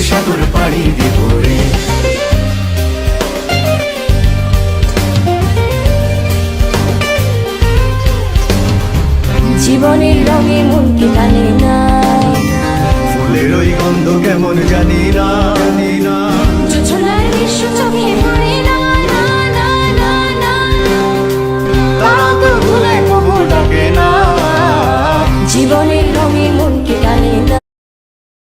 সাগর পাড়ি দিব রে। জীবনের রঙে মনকে টানে না, ফুলের ওই গন্ধ কেমন জানি না।